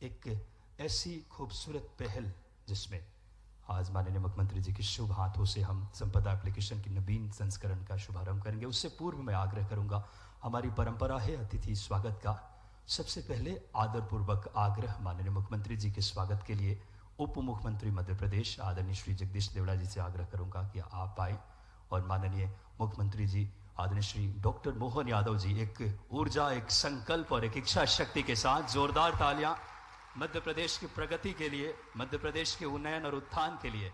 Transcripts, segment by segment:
एक ऐसी खूबसूरत पहल जिसमें आज माननीय मुख्यमंत्री जी के शुभ हाथों से हम संपदा एप्लीकेशन की नवीन संस्करण का शुभारंभ करेंगे। उससे पूर्व मैं आग्रह करूंगा, हमारी परंपरा है अतिथि स्वागत का। सबसे पहले आदरपूर्वक आग्रह माननीय मुख्यमंत्री जी के स्वागत के लिए उप मुख्यमंत्री मध्य प्रदेश आदरणीय श्री जगदीश देवड़ा जी से आग्रह करूंगा कि आप आए और माननीय मुख्यमंत्री जी आदरणीय श्री डॉक्टर मोहन यादव जी एक ऊर्जा, एक संकल्प और एक इच्छा शक्ति के साथ जोरदार तालियां मध्य प्रदेश की प्रगति के लिए, मध्य प्रदेश के उन्नयन और उत्थान के लिए।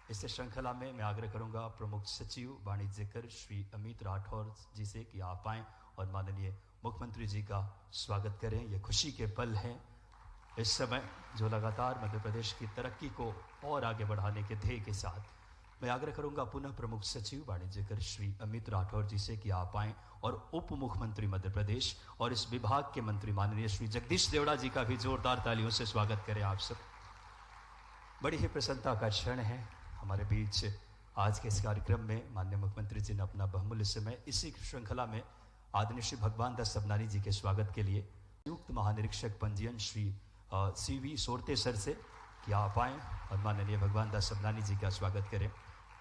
इस श्रृंखला में मैं आग्रह करूंगा प्रमुख सचिव वाणिज्यकर श्री अमित राठौर जी से कि आप आएं और माननीय मुख्यमंत्री जी का स्वागत करें। ये खुशी के पल हैं इस समय जो लगातार मध्य प्रदेश की तरक्की को और आगे बढ़ाने के ध्येय के साथ। मैं आग्रह करूंगा पुनः प्रमुख सचिव वाणिज्यकर श्री अमित राठौर जी से कि आप आएं और उप मुख्यमंत्री मध्य प्रदेश और इस विभाग के मंत्री माननीय श्री जगदीश देवड़ा जी का भी जोरदार तालियों से स्वागत करें आप सब। बड़ी ही प्रसन्नता का क्षण है हमारे बीच आज के इस कार्यक्रम में माननीय मुख्यमंत्री जी ने अपना बहुमूल्य समय इसी श्रृंखला में आदरणीय श्री भगवान दास सबनानी जी के स्वागत के लिए संयुक्त महानिरीक्षक पंजीयन श्री CV सोरते सर से कि आप आएं और माननीय भगवान दास सबनानी जी का स्वागत करें।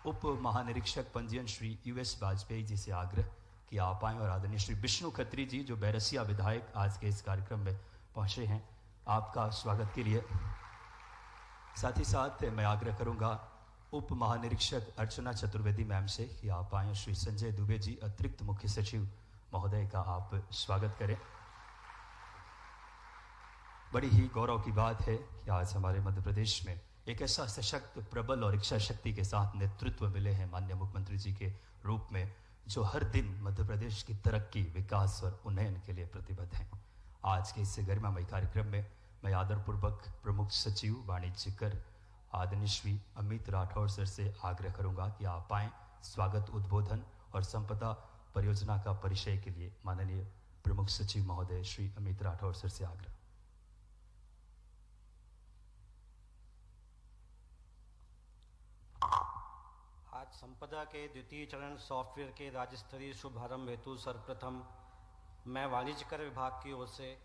उप महानिरीक्षक पंजीयन श्री US वाजपेयी जी से आग्रह कि आप आएं और आदरणीय श्री विष्णु खत्री जी जो बैरसिया विधायक आज के इस कार्यक्रम में पहुंचे हैं, आपका स्वागत के लिए। साथ ही साथ मैं आग्रह करूंगा उप महानिरीक्षक अर्चना चतुर्वेदी मैम से कि आप आएं। श्री संजय दुबे जी अतिरिक्त मुख्य सचिव महोदय का आप स्वागत करें। बड़ी ही गौरव की बात है कि आज हमारे मध्य प्रदेश में एक ऐसा सशक्त, प्रबल और इच्छा शक्ति के साथ नेतृत्व मिले हैं माननीय मुख्यमंत्री जी के रूप में, जो हर दिन मध्य प्रदेश की तरक्की, विकास और उन्नयन के लिए प्रतिबद्ध हैं। आज के इस गरिमामय कार्यक्रम में मैं आदरपूर्वक प्रमुख सचिव वाणिज्यकर आदरणीय श्री अमित राठौर सर से आग्रह करूंगा कि आप आएं। स्वागत, उद्बोधन और संपदा परियोजना का परिचय के लिए माननीय प्रमुख सचिव महोदय श्री अमित राठौर सर से आग्रह। आज संपदा के द्वितीय चरण सॉफ्टवेयर के राज्य स्तरीय शुभारंभ हेतु सर्वप्रथम मैं वाणिज्यकर विभाग की ओर से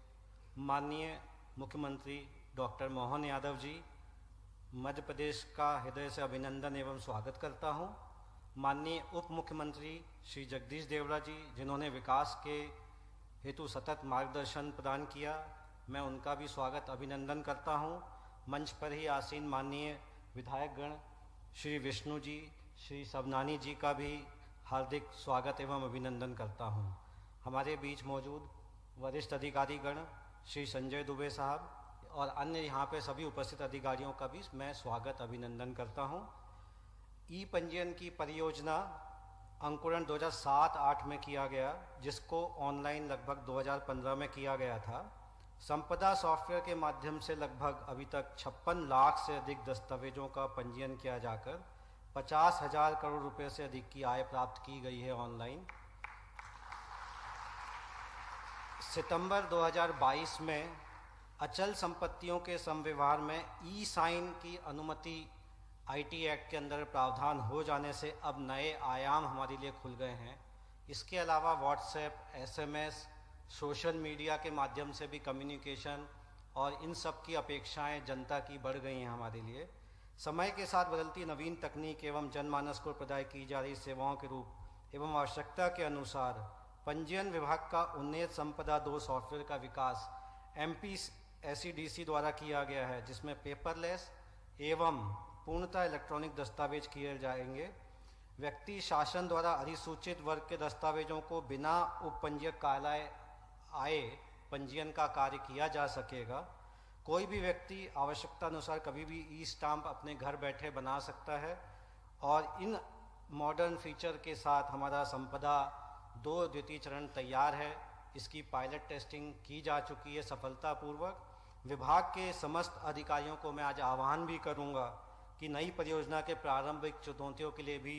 माननीय मुख्यमंत्री डॉक्टर मोहन यादव जी मध्य प्रदेश का हृदय से अभिनंदन एवं स्वागत करता हूं। माननीय उप मुख्यमंत्री श्री जगदीश देवड़ा जी जिन्होंने विकास के हेतु सतत मार्गदर्शन प्रदान किया, मैं उनका भी स्वागत अभिनंदन करता हूं। मंच पर ही आसीन माननीय विधायकगण श्री विष्णु जी, श्री सबनानी जी का भी हार्दिक स्वागत एवं अभिनंदन करता हूं। हमारे बीच मौजूद वरिष्ठ अधिकारीगण श्री संजय दुबे साहब और अन्य यहाँ पे सभी उपस्थित अधिकारियों का भी मैं स्वागत अभिनंदन करता हूं। ई पंजीयन की परियोजना अंकुरण 2007-8 में किया गया, जिसको ऑनलाइन लगभग 2015 में किया गया था। संपदा सॉफ्टवेयर के माध्यम से लगभग अभी तक 56 लाख से अधिक दस्तावेजों का पंजीयन किया जाकर 50,000 करोड़ रुपए से अधिक की आय प्राप्त की गई है ऑनलाइन। सितंबर 2022 में अचल संपत्तियों के संविवार में ई साइन की अनुमति IT एक्ट के अंदर प्रावधान हो जाने से अब नए आयाम हमारे लिए खुल गए हैं। इसके अलावा व्हाट्सएप, SMS, सोशल मीडिया के माध्यम से भी कम्युनिकेशन और इन सब की अपेक्षाएं जनता की बढ़ गई हैं हमारे लिए। समय के साथ बदलती नवीन तकनीक एवं जनमानस को प्रदान की जा रही सेवाओं के रूप एवं आवश्यकता के अनुसार पंजीयन विभाग का उन्नत संपदा 2 सॉफ्टवेयर का विकास MP SEDC द्वारा किया गया है, जिसमें पेपरलेस एवं पूर्णतः इलेक्ट्रॉनिक दस्तावेज किए जाएंगे। व्यक्ति शासन द्वारा अधिसूचित वर्ग के दस्तावेजों को बिना उपपंजीयक कार्यालय आए पंजीयन का कार्य किया जा सकेगा। कोई भी व्यक्ति आवश्यकता अनुसार कभी भी ई स्टाम्प अपने घर बैठे बना सकता है और इन मॉडर्न फीचर के साथ हमारा संपदा 2 द्वितीय चरण तैयार है। इसकी पायलट टेस्टिंग की जा चुकी है सफलतापूर्वक। विभाग के समस्त अधिकारियों को मैं आज आह्वान भी करूंगा कि नई परियोजना के प्रारंभिक चुनौतियों के लिए भी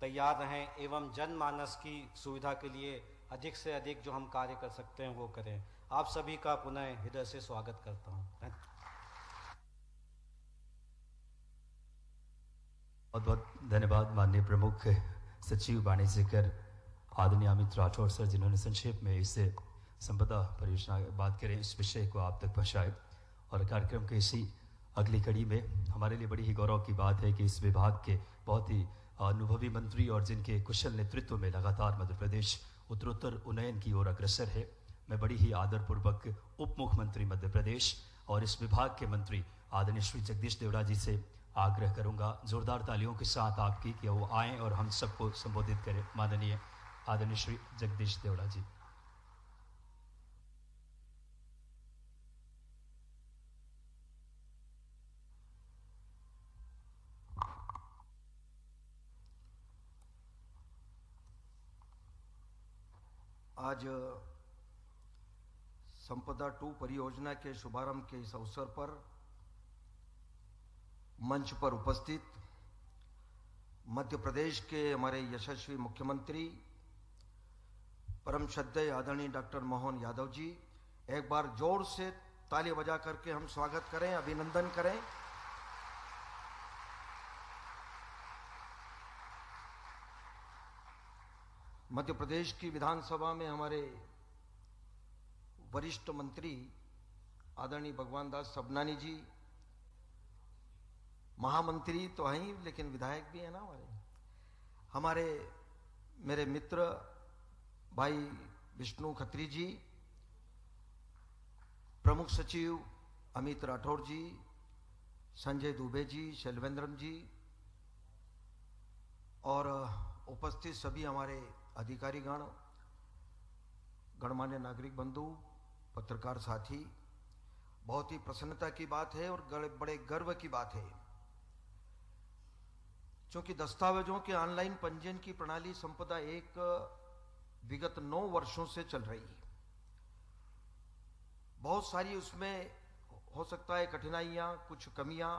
तैयार रहें एवं जनमानस की सुविधा के लिए अधिक से अधिक जो हम कार्य कर सकते हैं वो करें। आप सभी का पुनः हृदय से स्वागत करता हूं। बहुत बहुत धन्यवाद माननीय प्रमुख सचिव वाणिज्यकर आदरणीय अमित राठौर सर, जिन्होंने संक्षेप में इससे संपदा परियोजना की बात करें, इस विषय को आप तक पहुंचाए। और कार्यक्रम के इसी अगली कड़ी में हमारे लिए बड़ी ही गौरव की बात है कि इस विभाग के बहुत ही अनुभवी मंत्री और जिनके कुशल नेतृत्व में लगातार मध्य प्रदेश उत्तरोत्तर उन्नयन की ओर अग्रसर है, मैं बड़ी ही आदरपूर्वक उप मुख्यमंत्री मध्य प्रदेश और इस विभाग के मंत्री आदरणीय श्री जगदीश देवड़ा जी से आग्रह करूंगा जोरदार तालियों के साथ आपकी कि वो आएँ और हम सबको संबोधित करें। माननीय आदरणीय श्री जगदीश देवड़ा जी। आज संपदा 2 परियोजना के शुभारंभ के इस अवसर पर मंच पर उपस्थित मध्य प्रदेश के हमारे यशस्वी मुख्यमंत्री परम श्रद्धेय आदरणीय डॉक्टर मोहन यादव जी, एक बार जोर से ताली बजा करके हम स्वागत करें, अभिनंदन करें। मध्य प्रदेश की विधानसभा में हमारे वरिष्ठ मंत्री आदरणीय भगवान दास सबनानी जी, महामंत्री तो हैं ही लेकिन विधायक भी है ना हमारे मेरे मित्र भाई विष्णु खत्री जी, प्रमुख सचिव अमित राठौर जी, संजय दुबे जी, शैलवेंद्रन जी और उपस्थित सभी हमारे अधिकारीगण, गणमान्य नागरिक बंधु, पत्रकार साथी, बहुत ही प्रसन्नता की बात है और बड़े गर्व की बात है क्योंकि दस्तावेजों के ऑनलाइन पंजीयन की प्रणाली संपदा 1 विगत 9 वर्षों से चल रही है। बहुत सारी उसमें हो सकता है कठिनाइयां, कुछ कमियां,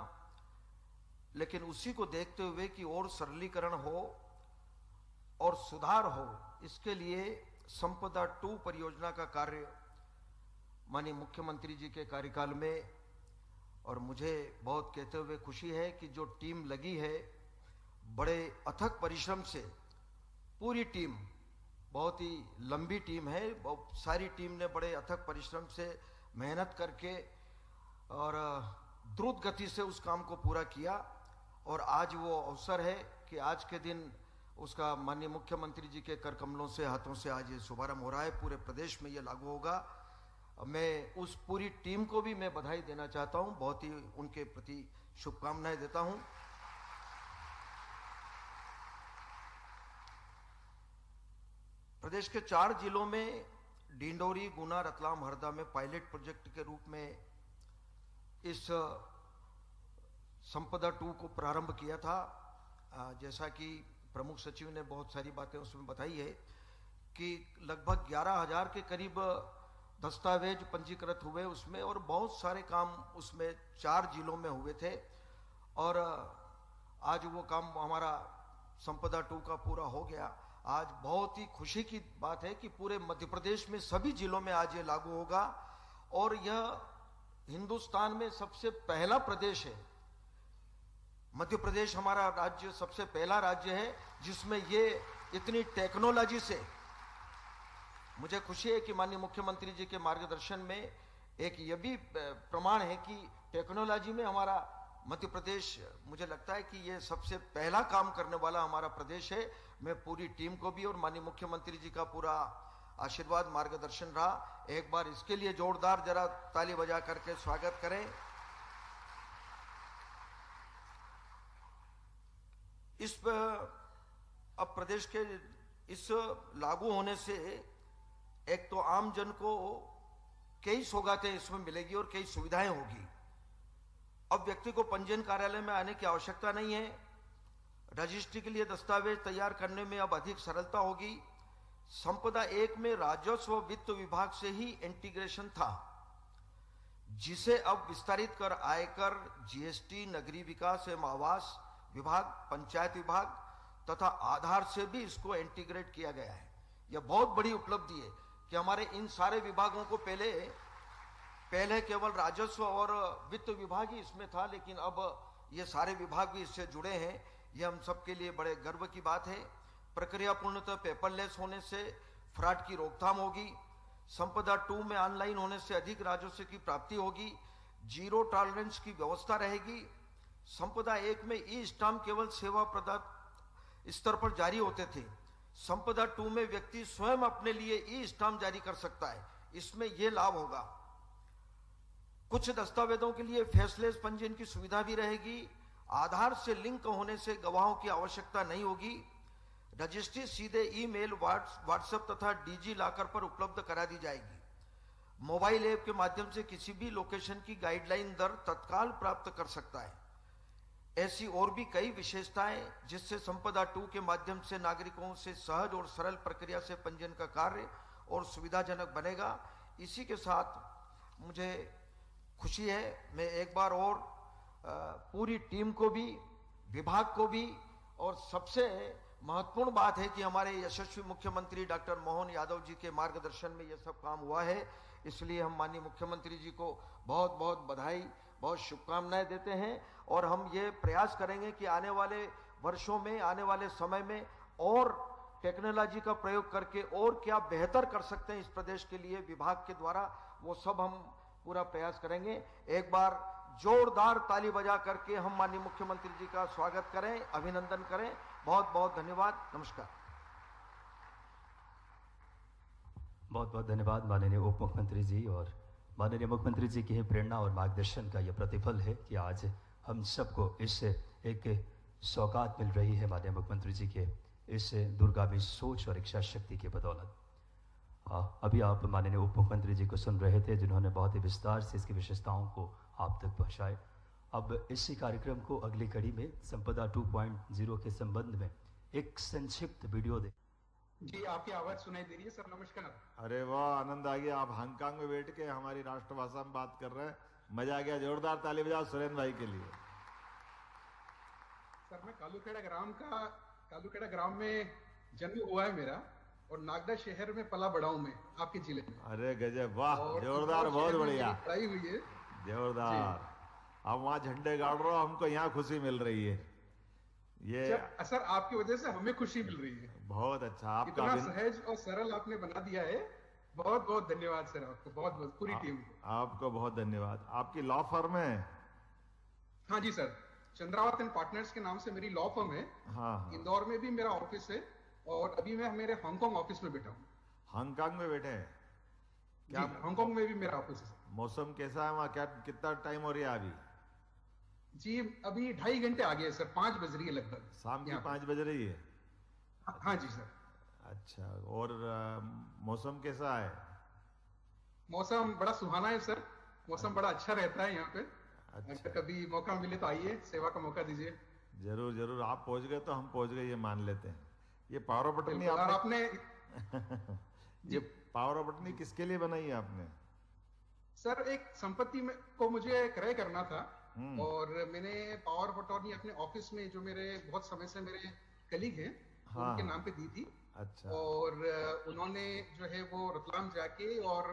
लेकिन उसी को देखते हुए कि और सरलीकरण हो और सुधार हो, इसके लिए संपदा 2 परियोजना का कार्य माननीय मुख्यमंत्री जी के कार्यकाल में, और मुझे बहुत कहते हुए खुशी है कि जो टीम लगी है बड़े अथक परिश्रम से, पूरी टीम बहुत ही लंबी टीम है, बहुत सारी टीम ने बड़े अथक परिश्रम से मेहनत करके और द्रुत गति से उस काम को पूरा किया और आज वो अवसर है कि आज के दिन उसका माननीय मुख्यमंत्री जी के कर कमलों से, हाथों से आज ये शुभारंभ हो रहा है। पूरे प्रदेश में ये लागू होगा। मैं उस पूरी टीम को भी मैं बधाई देना चाहता हूं, बहुत ही उनके प्रति शुभकामनाएं देता हूं। प्रदेश के 4 जिलों में डिंडोरी, गुना, रतलाम, हरदा में पायलट प्रोजेक्ट के रूप में इस संपदा 2 को प्रारंभ किया था। जैसा कि प्रमुख सचिव ने बहुत सारी बातें उसमें बताई है कि लगभग 11,000 के करीब दस्तावेज पंजीकृत हुए उसमें और बहुत सारे काम उसमें 4 जिलों में हुए थे और आज वो काम हमारा संपदा 2 का पूरा हो गया। आज बहुत ही खुशी की बात है कि पूरे मध्य प्रदेश में सभी जिलों में आज ये लागू होगा और यह हिंदुस्तान में सबसे पहला प्रदेश है। मध्य प्रदेश हमारा राज्य सबसे पहला राज्य है जिसमें ये इतनी टेक्नोलॉजी से, मुझे खुशी है कि माननीय मुख्यमंत्री जी के मार्गदर्शन में एक ये भी प्रमाण है कि टेक्नोलॉजी में हमारा मध्य प्रदेश, मुझे लगता है कि ये सबसे पहला काम करने वाला हमारा प्रदेश है। मैं पूरी टीम को भी और माननीय मुख्यमंत्री जी का पूरा आशीर्वाद, मार्गदर्शन रहा। एक बार इसके लिए जोरदार जरा ताली बजा करके स्वागत करें। इस अब प्रदेश के इस लागू होने से एक तो आम जन को कई सौगातें इसमें मिलेगी और कई सुविधाएं होगी। अब व्यक्ति को पंजीयन कार्यालय में आने की आवश्यकता नहीं है। रजिस्ट्री के लिए दस्तावेज तैयार करने में अब अधिक सरलता होगी। संपदा 1 में राजस्व वित्त विभाग से ही इंटीग्रेशन था, जिसे अब विस्तारित कर आयकर, जीएसटी, नगरीय विकास एवं आवास विभाग, पंचायत विभाग तथा आधार से भी इसको इंटीग्रेट किया गया है। यह बहुत बड़ी उपलब्धि है कि हमारे इन सारे विभागों को पहले केवल राजस्व और वित्त विभाग ही इसमें था, लेकिन अब ये सारे विभाग भी इससे जुड़े हैं। ये हम सबके लिए बड़े गर्व की बात है। प्रक्रिया पूर्णतः पेपरलेस होने से फ्रॉड की रोकथाम होगी। संपदा 2 में ऑनलाइन होने से अधिक राजस्व की प्राप्ति होगी। जीरो टॉलरेंस की व्यवस्था रहेगी। संपदा 1 में ई स्टाम्प केवल सेवा प्रदाता स्तर पर जारी होते थे। संपदा 2 में व्यक्ति स्वयं अपने लिए ई स्टाम्प जारी कर सकता है। इसमें यह लाभ होगा, कुछ दस्तावेजों के लिए फेसलेस पंजीयन की सुविधा भी रहेगी। आधार से लिंक होने से गवाहों की आवश्यकता नहीं होगी। रजिस्ट्री सीधे ईमेल, व्हाट्सएप तथा डिजी लॉकर पर उपलब्ध करा दी जाएगी। मोबाइल ऐप के माध्यम से किसी भी लोकेशन की गाइडलाइन दर तत्काल प्राप्त कर सकता है। ऐसी और भी कई विशेषताएं जिससे संपदा 2 के माध्यम से नागरिकों से सहज और सरल प्रक्रिया से पंजीयन का कार्य और सुविधाजनक बनेगा। इसी के साथ मुझे खुशी है, मैं एक बार और पूरी टीम को भी, विभाग को भी, और सबसे महत्वपूर्ण बात है कि हमारे यशस्वी मुख्यमंत्री डॉक्टर मोहन यादव जी के मार्गदर्शन में यह सब काम हुआ है। इसलिए हम माननीय मुख्यमंत्री जी को बहुत बहुत बधाई, बहुत शुभकामनाएं देते हैं। और हम ये प्रयास करेंगे कि आने वाले वर्षों में, आने वाले समय में और टेक्नोलॉजी का प्रयोग करके और क्या बेहतर कर सकते हैं इस प्रदेश के लिए विभाग के द्वारा, वो सब हम पूरा प्रयास करेंगे। एक बार जोरदार ताली बजा करके हम माननीय मुख्यमंत्री जी का स्वागत करें, अभिनंदन करें। बहुत बहुत धन्यवाद, नमस्कार। बहुत बहुत धन्यवाद माननीय उप मुख्यमंत्री जी। और माननीय मुख्यमंत्री जी की प्रेरणा और मार्गदर्शन का यह प्रतिफल है कि आज हम सबको इससे एक सौगात मिल रही है माननीय मुख्यमंत्री जी के इस दूरगामी सोच और इच्छा शक्ति की बदौलत। अभी आप माननीय उप मुख्यमंत्री जी को सुन रहे थे, जिन्होंने बहुत ही विस्तार से इसकी विशेषताओं को आप तक पहुंचाए। अब इसी कार्यक्रम को अगली कड़ी में संपदा 2.0 के संबंध में एक संक्षिप्त वीडियो दे। जी, आपकी आवाज सुनाई दे रही है सर, नमस्कार। अरे वाह, आनंद आ गया। आप हांगकांग में बैठ के हमारी राष्ट्रभाषा में बात कर रहे हैं, मजा आ गया। जोरदार ताली बजाओ सुरेंद्र भाई के लिए। सर, मैं कालूखेड़ा ग्राम में जन्म हुआ है मेरा, और नागदा शहर में पला बड़ा हूं मैं, आपके जिले में। अरे गजब, वाह, जोरदार, बहुत बढ़िया, पढ़ाई हुई है, जोरदार। आप वहाँ झंडे गाड़ रहे हो, हमको यहाँ खुशी मिल रही है। ये सर आपकी वजह से हमें खुशी मिल रही है। बहुत अच्छा, आपका इतना सहज और सरल आपने बना दिया है। बहुत बहुत धन्यवाद सर, आपको बहुत बहुत, पूरी टीम को आपको बहुत धन्यवाद। आपकी लॉ फर्म है? हाँ जी सर, चंद्रावत एंड पार्टनर्स के नाम से मेरी लॉ फर्म है। हाँ। इंदौर में भी मेरा ऑफिस है, और अभी मैं मेरे हांगकांग ऑफिस में बैठा हूँ। हांगकांग में बैठे हैं क्या? हांगकांग में भी मेरा ऑफिस है। मौसम कैसा है वहाँ? क्या कितना टाइम हो रहा है अभी? जी, अभी 2.5 घंटे आगे है सर, 5 बज रही है लगभग, शाम की 5 बज रही है। हाँ जी सर। अच्छा, और मौसम कैसा है? मौसम बड़ा सुहाना है सर, मौसम बड़ा अच्छा रहता है यहाँ पे। अच्छा, कभी मौका मिले तो आइए, सेवा का मौका दीजिए। जरूर जरूर, आप पहुंच गए तो हम पहुंच गए, ये मान लेते हैं। ये पावर ऑफ अटर्नी आपने ये पावर ऑफ अटर्नी किसके लिए बनाई है आपने? सर, एक संपत्ति में को मुझे क्रय करना था, और मैंने पावर ऑफ अटॉर्नी अपने ऑफिस में, जो मेरे बहुत समय से मेरे कलीग हैं, हाँ, उनके नाम पे दी थी। अच्छा। और उन्होंने जो है वो रतलाम जाके और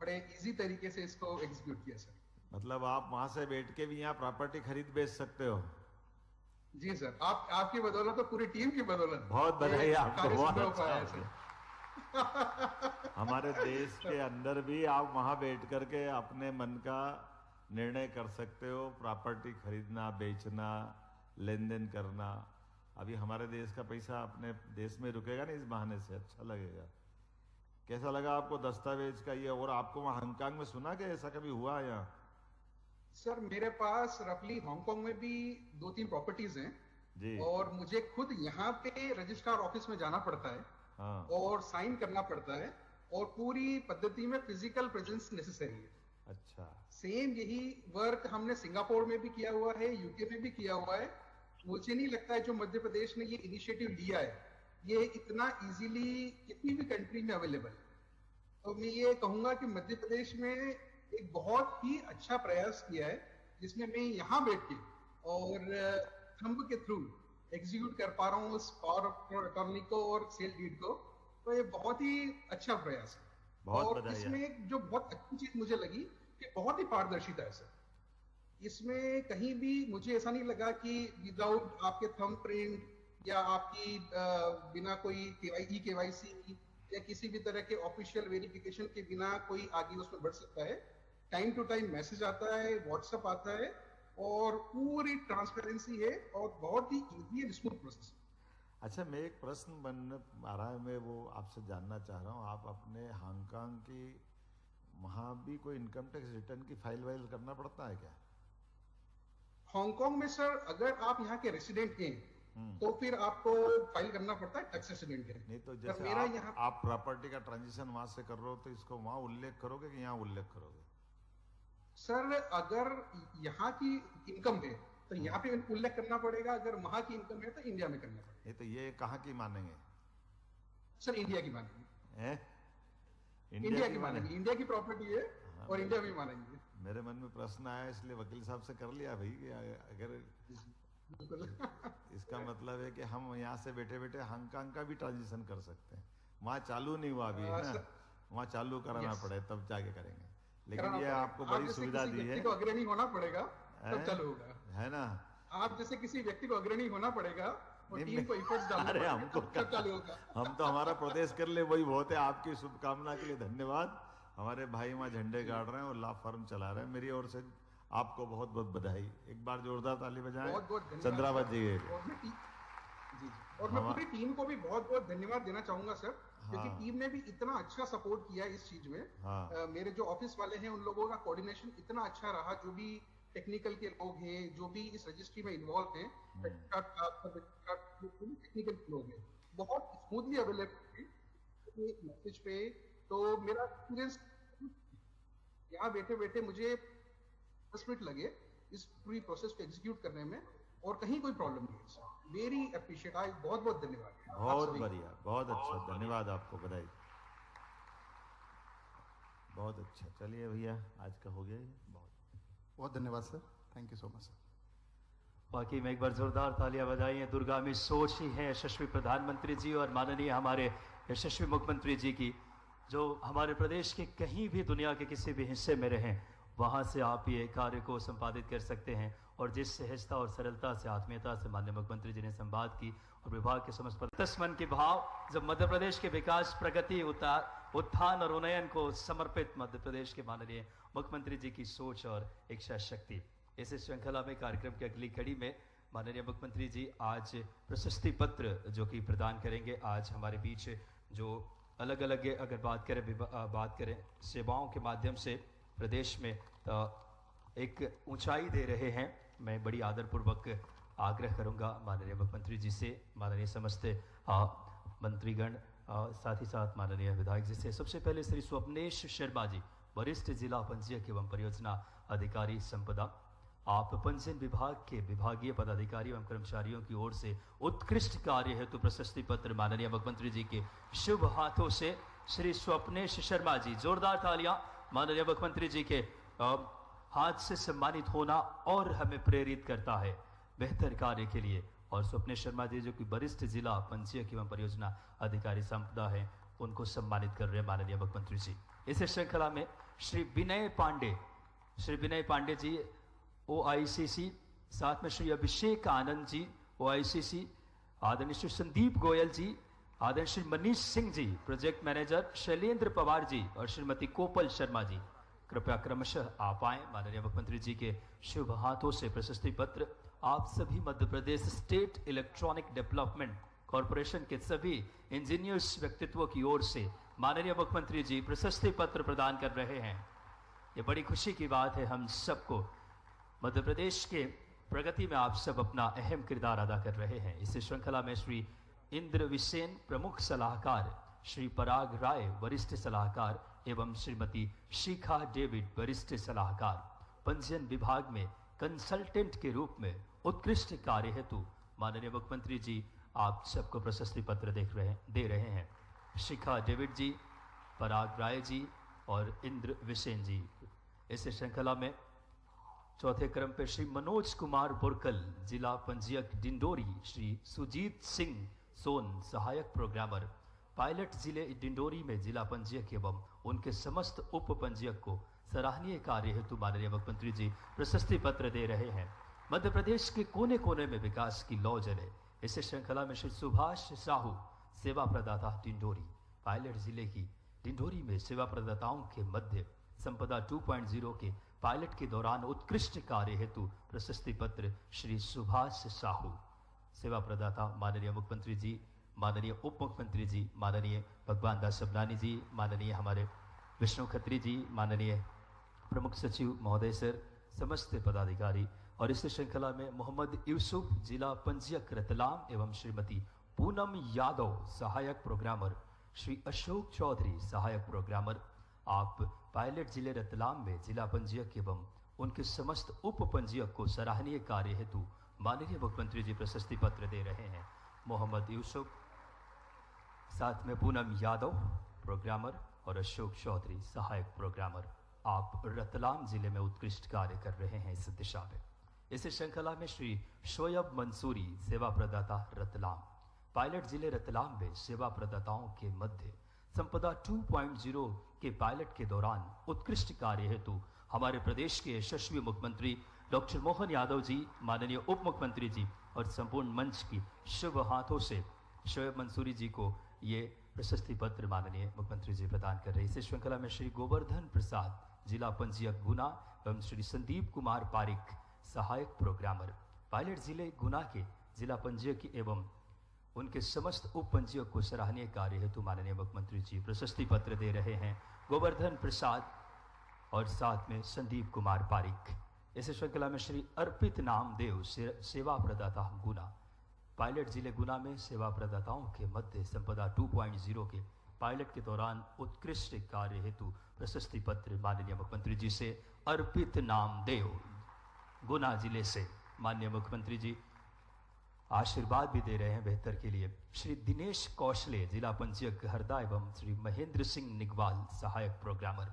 बड़े इजी तरीके से इसको एग्जीक्यूट किया सर। मतलब आप वहां से बैठ के भी यहाँ प्रॉपर्टी खरीद बेच सकते हो? जी सर, आपकी बदौलत, तो पूरी टीम की बदौलत। बहुत बधाई आपको, बहुत अच्छा सर। हमारे देश के अंदर भी आप वहां बैठ करके अपने मन का निर्णय कर सकते हो, प्रॉपर्टी खरीदना, बेचना, लेन देन करना। अभी हमारे देश का पैसा अपने देश में रुकेगा ना, इस बहाने से अच्छा लगेगा। कैसा लगा आपको दस्तावेज का ये? और आपको वहाँ हांगकांग में सुना कि ऐसा कभी हुआ है यहाँ? सर, मेरे पास रफली हांगकांग में भी 2-3 प्रॉपर्टीज हैं जी, और मुझे खुद यहाँ पे रजिस्ट्रार ऑफिस में जाना पड़ता है। हाँ। और साइन करना पड़ता है, और पूरी पद्धति में फिजिकल प्रेजेंस नेसेसरी है। अच्छा, सेम यही वर्क हमने सिंगापुर में भी किया हुआ है, यूके में भी किया हुआ है। मुझे नहीं लगता है जो मध्य प्रदेश ने ये इनिशिएटिव लिया है, ये इतना इजीली किसी भी कंट्री में अवेलेबल है। तो मैं ये कहूंगा कि मध्य प्रदेश में एक बहुत ही अच्छा प्रयास किया है, जिसमें मैं यहाँ बैठ के और थंब के थ्रू एग्जीक्यूट कर पा रहा हूँ उस पावर ऑफ अटॉर्नी को और सेल डीड को। तो ये बहुत ही अच्छा प्रयास है। और इसमें जो बहुत अच्छी चीज मुझे लगी कि बहुत ही पारदर्शिता है सर। इसमें कहीं भी मुझे ऐसा नहीं लगा कि विदाउट आपके थंब प्रिंट या आपकी बिना कोई केवाईसी या किसी भी तरह के ऑफिशियल वेरिफिकेशन के बिना कोई आगे उसमें बढ़ सकता है। टाइम टू टाइम मैसेज आता है, व्हाट्सएप आता है, और पूरी ट्रांसपेरेंसी है और बहुत ही इजी एंड स्मूथ प्रोसेस। अच्छा, मैं एक प्रश्न बनने आ रहा है, मैं वो आपसे जानना चाह रहा हूँ। आप अपने हांगकांग की वहाँ भी कोई इनकम टैक्स रिटर्न की फाइल करना पड़ता है क्या? हांगकांग में सर अगर आप यहाँ के रेसिडेंट हैं तो फिर आपको फाइल करना पड़ता है, टैक्स रेसिडेंट है। नहीं तो पर जैसे मेरा यहाँ आप प्रॉपर्टी का ट्रांजेक्शन वहाँ से कर रहे हो तो इसको वहाँ उल्लेख करोगे कि यहाँ उल्लेख करोगे? सर अगर यहाँ की इनकम है तो यहाँ पे उल्लेख करना पड़ेगा, अगर वहाँ की इनकम है तो इंडिया में करना पड़ेगा। नहीं तो ये कहाँ की मानेंगे? सर इंडिया की मानेंगे। हैं? इंडिया की मानेंगे, इंडिया की प्रॉपर्टी है और इंडिया में मानेंगे। मेरे मन में प्रश्न आया इसलिए वकील साहब से कर लिया भाई कि अगर इसका मतलब है कि हम यहाँ से बैठे बैठे हांगकांग का भी ट्रांजिशन कर सकते हैं। वहाँ चालू नहीं हुआ अभी है ना, वहाँ चालू कराना पड़े तब जाके करेंगे। लेकिन ये आपको बड़ी सुविधा दी है। अग्रणी होना पड़ेगा तब चालू होगा, है ना? आप जैसे किसी व्यक्ति को अग्रणी होना पड़ेगा और टीम को एफर्ट्स डालना अरे पड़ेगा, हमको तब चालू होगा। हम तो हमारा प्रदेश कर ले वही बहुत है। आपकी शुभकामना के लिए धन्यवाद। हमारे भाई वहाँ झंडे गाड़ रहे हैं और लॉ फर्म चला रहे हैं। मेरी ओर से आपको बहुत बहुत बधाई। एक बार जोरदार ताली बजाएं चंद्रावत जी। और मैं पूरी टीम को भी बहुत बहुत धन्यवाद देना चाहूंगा सर, क्योंकि टीम ने भी इतना अच्छा सपोर्ट किया इस चीज में। मेरे जो ऑफिस वाले हैं उन लोगों का कोऑर्डिनेशन इतना अच्छा रहा, जो भी टेक्निकल के लोग हैं, जो भी इस रजिस्ट्री में इन्वॉल्व हैं, टेक्निकल लोग हैं, बहुत स्मूथली अवेलेबल है मैसेज पे। तो मेरा एक्सपीरियंस यहाँ बैठे बैठे मुझे 10 मिनट लगे इस पूरी प्रोसेस को एग्जीक्यूट करने में, और कहीं कोई प्रॉब्लम नहीं है। वेरी अप्रिशिएट, आज बहुत बहुत धन्यवाद। बहुत बढ़िया, बहुत अच्छा, धन्यवाद आपको, बधाई। बहुत अच्छा। चलिए भैया, आज का हो गया ये। बहुत धन्यवाद sir, thank you so much sir. वाकई में एक बार जोरदार तालियां बजाइए। दूरगामी सोच ही है यशस्वी प्रधानमंत्री जी और माननीय हमारे यशस्वी मुख्यमंत्री जी की, जो हमारे प्रदेश के कहीं भी दुनिया के किसी भी हिस्से में रहें वहाँ से आप ये कार्य को संपादित कर सकते हैं। और जिस सहजता और सरलता से, आत्मीयता से माननीय मुख्यमंत्री जी ने संवाद की और विभाग के समस्त तस्मन के भाव, जब मध्य प्रदेश के विकास, प्रगति, उत्थान और उन्नयन को समर्पित मध्य प्रदेश के माननीय मुख्यमंत्री जी की सोच और इच्छा शक्ति। इस श्रृंखला में कार्यक्रम की अगली कड़ी में माननीय मुख्यमंत्री जी आज प्रशस्ति पत्र जो कि प्रदान करेंगे। आज हमारे बीच जो अलग अलग अगर बात करें सेवाओं के माध्यम से प्रदेश में एक ऊंचाई दे रहे हैं, मैं बड़ी आदरपूर्वक आग्रह करूंगा माननीय मुख्यमंत्री जी से, माननीय समस्त मंत्रीगण, साथ ही साथ माननीय विधायक जी से। सबसे पहले श्री स्वप्नेश शर्मा जी, वरिष्ठ जिला पंजीयक एवं परियोजना अधिकारी संपदा, आप पंजीयन विभाग के विभागीय पदाधिकारी एवं कर्मचारियों की ओर से उत्कृष्ट कार्य हेतु प्रशस्ति पत्र माननीय मुख्यमंत्री जी के शुभ हाथों से श्री स्वप्नेश शर्मा जी, जोरदार तालियां। माननीय मुख्यमंत्री जी के हाथ से सम्मानित होना और हमें प्रेरित करता है बेहतर कार्य के लिए। और स्वप्नेश शर्मा जी जो कि वरिष्ठ जिला पंजीयक एवं परियोजना अधिकारी संपदा है, उनको सम्मानित कर रहे हैं माननीय मुख्यमंत्री जी। इस श्रृंखला में श्री विनय पांडे जी OICC, साथ में श्री अभिषेक आनंद जी OICC, आदरणीय श्री संदीप गोयल जी, आदरणीय श्री मनीष सिंह जी प्रोजेक्ट मैनेजर, शैलेंद्र पवार जी और श्रीमती कोपल शर्मा जी, कृपया क्रमशः आप आए। माननीय मुख्यमंत्री जी के शुभ हाथों से प्रशस्ति पत्र आप सभी Madhya Pradesh state electronic development corporation के सभी इंजीनियर्स व्यक्तित्वों की ओर से माननीय मुख्यमंत्री जी प्रशस्ति पत्र प्रदान कर रहे हैं। ये बड़ी खुशी की बात है हम सबको। मध्य प्रदेश के प्रगति में आप सब अपना अहम किरदार अदा कर रहे हैं। इस श्रृंखला में श्री इंद्र विसेन प्रमुख सलाहकार, श्री पराग राय वरिष्ठ सलाहकार एवं श्रीमती शिखा डेविड वरिष्ठ सलाहकार, पंजीयन विभाग में कंसल्टेंट के रूप में उत्कृष्ट कार्य हेतु माननीय मुख्यमंत्री जी आप सबको प्रशस्ति पत्र दे रहे हैं। शिखा डेविड जी, पराग राय जी और इंद्र विसेन जी। इस श्रृंखला में चौथे क्रम पर श्री मनोज कुमार बुरकल, जिला पंजीयक डिंडोरी, श्री सुजीत सिंह सोन, सहायक प्रोग्रामर, पायलट जिले डिंडोरी में जिला पंजीयक एवं उनके समस्त उप पंजीयक को सराहनीय कार्य हेतु माननीय मुख्यमंत्री जी प्रशस्ति पत्र दे रहे हैं। मध्य प्रदेश के कोने कोने में विकास की लौ जले। इस श्रृंखला में श्री सुभाष साहू, सेवा प्रदाता डिंडोरी, पायलट जिले की डिंडोरी में सेवा प्रदाताओं के मध्य संपदा 2.0 के पायलट के दौरान उत्कृष्ट कार्य हेतु प्रशस्ति पत्र श्री सुभाष साहू। सेवा प्रदाता माननीय मुख्यमंत्री जी, माननीय उप मुख्यमंत्री जी, माननीय भगवान दास सबलानी जी, माननीय हमारे विष्णु खत्री जी, माननीय प्रमुख सचिव महोदय सर, समस्त पदाधिकारी। और इस श्रृंखला में मोहम्मद यूसुफ जिला पंजीयक रतलाम एवं श्रीमती पूनम यादव सहायक प्रोग्रामर, श्री अशोक चौधरी सहायक प्रोग्रामर। आप पायलट जिले रतलाम में जिला पंजीयक एवं उनके समस्त उप पंजीयक को सराहनीय कार्य हेतु माननीय मुख्यमंत्री जी प्रशस्ति पत्र दे रहे हैं। मोहम्मद यूसुफ, साथ में पूनम यादव प्रोग्रामर और अशोक चौधरी सहायक प्रोग्रामर। आप रतलाम जिले में उत्कृष्ट कार्य कर रहे हैं इस दिशा में। इस श्रृंखला में श्री शोयब मंसूरी सेवा प्रदाता रतलाम, पायलट जिले रतलाम में सेवा प्रदाताओं के मध्य संपदा 2.0 के पायलट के दौरान उत्कृष्ट कार्य हेतु हमारे प्रदेश के यशस्वी मुख्यमंत्री डॉक्टर मोहन यादव जी, माननीय उप मुख्यमंत्री जी और संपूर्ण मंच की शुभ हाथों से शोएब मंसूरी जी को ये प्रशस्ति पत्र माननीय मुख्यमंत्री जी प्रदान कर रहे हैं। इस श्रृंखला में श्री गोवर्धन प्रसाद जिला पंजीयक गुना एवं श्री संदीप कुमार पारिक सहायक प्रोग्रामर, पायलट जिले गुना के जिला पंजीयक एवं उनके समस्त उप पंजीयक को सराहनीय कार्य हेतु माननीय मुख्यमंत्री जी प्रशस्ति पत्र दे रहे हैं। गोवर्धन प्रसाद और साथ में संदीप कुमार पारिक। इस श्रृंखला में श्री अर्पित नामदेव सेवा प्रदाता गुना, पायलट जिले गुना में सेवा प्रदाताओं के मध्य संपदा 2.0 के पायलट के दौरान उत्कृष्ट कार्य हेतु प्रशस्ति पत्र माननीय मुख्यमंत्री जी से अर्पित नामदेव गुना जिले से माननीय मुख्यमंत्री जी आशीर्वाद भी दे रहे हैं बेहतर के लिए। श्री दिनेश कौशले जिला पंजीयक हरदा एवं श्री महेंद्र सिंह निगवाल सहायक प्रोग्रामर,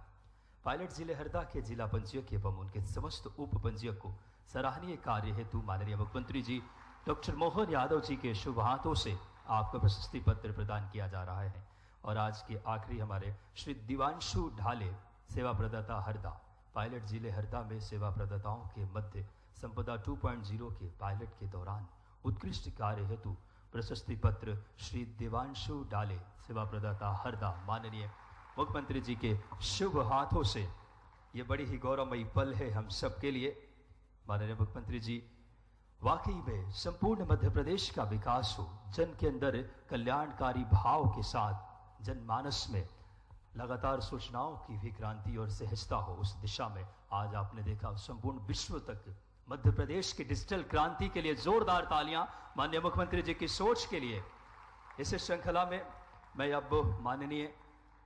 पायलट जिले हरदा के जिला पंजीयक एवं उनके समस्त उप पंजीयक को सराहनीय कार्य हेतु माननीय मुख्यमंत्री जी डॉक्टर मोहन यादव जी के शुभ हाथों से आपको प्रशस्ति पत्र प्रदान किया जा रहा है। और आज के आखिरी हमारे श्री दिवांशु ढाले सेवा प्रदाता हरदा, पायलट जिले हरदा में सेवा प्रदाताओं के मध्य संपदा 2.0 के पायलट के दौरान उत्कृष्ट कार्य हेतु प्रशस्ति पत्र श्री दिवांशु डाले सेवा प्रदाता हरदा माननीय मुख्यमंत्री जी के शुभ हाथों से। ये बड़ी ही गौरवमयी पल है हम सबके लिए। माननीय मुख्यमंत्री जी, वाकई में संपूर्ण मध्य प्रदेश का विकास हो, जन के अंदर कल्याणकारी भाव के साथ जनमानस में लगातार सूचनाओं की भी क्रांति और सहजता हो, उस दिशा में आज आपने देखा संपूर्ण विश्व तक मध्य प्रदेश की डिजिटल क्रांति के लिए जोरदार तालियां माननीय मुख्यमंत्री जी की सोच के लिए। इस श्रृंखला में मैं अब माननीय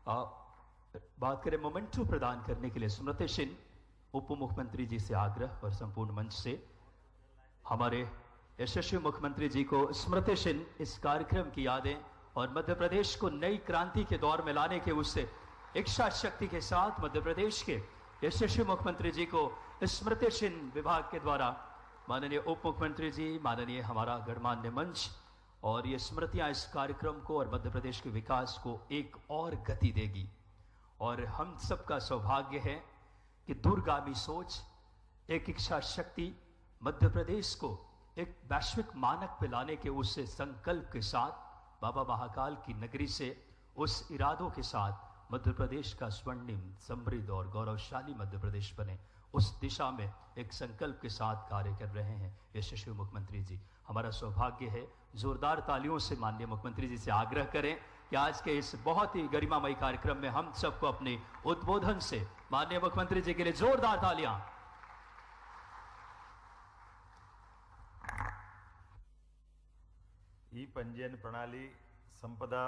बात करें मोमेंटो प्रदान करने के लिए स्मृति चिन्ह उप मुख्यमंत्री जी से आग्रह और संपूर्ण मंच से हमारे यशस्वी मुख्यमंत्री जी को स्मृति चिन्ह इस कार्यक्रम की यादें और मध्य प्रदेश को नई क्रांति के दौर में लाने के उससे इच्छा शक्ति के साथ मध्य प्रदेश के यशस्वी मुख्यमंत्री जी को स्मृति चिन्ह विभाग के द्वारा माननीय उप मुख्यमंत्री जी, माननीय हमारा गणमान्य मंच और ये स्मृतियां इस कार्यक्रम को और मध्य प्रदेश के विकास को एक और गति देगी। और हम सबका सौभाग्य है कि दूरगामी सोच, एक इच्छा शक्ति मध्य प्रदेश को एक वैश्विक मानक पे लाने के उस संकल्प के साथ बाबा महाकाल की नगरी से उस इरादों के साथ मध्य प्रदेश का स्वर्णिम समृद्ध और गौरवशाली मध्य प्रदेश बने, उस दिशा में एक संकल्प के साथ कार्य कर रहे हैं यशस्वी मुख्यमंत्री जी। हमारा सौभाग्य है, जोरदार तालियों से माननीय मुख्यमंत्री जी से आग्रह करें कि आज के इस बहुत ही गरिमामयी कार्यक्रम में हम सबको अपने उद्बोधन से माननीय मुख्यमंत्री जी के लिए जोरदार तालियां। ई पंजीयन प्रणाली संपदा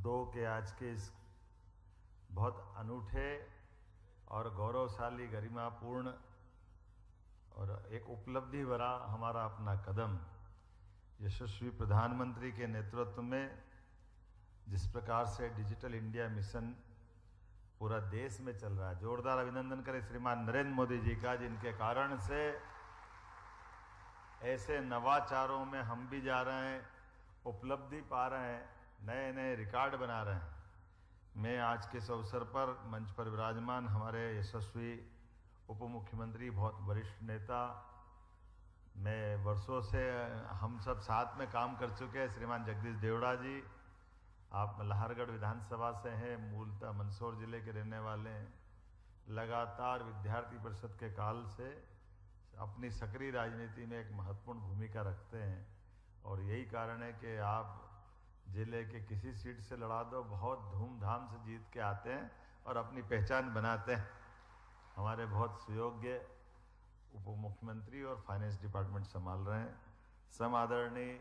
2 के आज के इस बहुत अनूठे और गौरवशाली गरिमापूर्ण और एक उपलब्धि भरा हमारा अपना कदम यशस्वी प्रधानमंत्री के नेतृत्व में जिस प्रकार से डिजिटल इंडिया मिशन पूरा देश में चल रहा है, जोरदार अभिनंदन करें श्रीमान नरेंद्र मोदी जी का, जिनके कारण से ऐसे नवाचारों में हम भी जा रहे हैं, उपलब्धि पा रहे हैं, नए नए रिकॉर्ड बना रहे हैं। मैं आज के इस अवसर पर मंच पर विराजमान हमारे यशस्वी उप मुख्यमंत्री, बहुत वरिष्ठ नेता, मैं वर्षों से हम सब साथ में काम कर चुके हैं, श्रीमान जगदीश देवड़ा जी, आप मल्हारगढ़ विधानसभा से हैं, मूलतः मंदसौर जिले के रहने वाले हैं। लगातार विद्यार्थी परिषद के काल से अपनी सक्रिय राजनीति में एक महत्वपूर्ण भूमिका रखते हैं और यही कारण है कि आप जिले के किसी सीट से लड़ा दो, बहुत धूमधाम से जीत के आते हैं और अपनी पहचान बनाते हैं। हमारे बहुत सुयोग्य उप मुख्यमंत्री और फाइनेंस डिपार्टमेंट संभाल रहे हैं। सम आदरणीय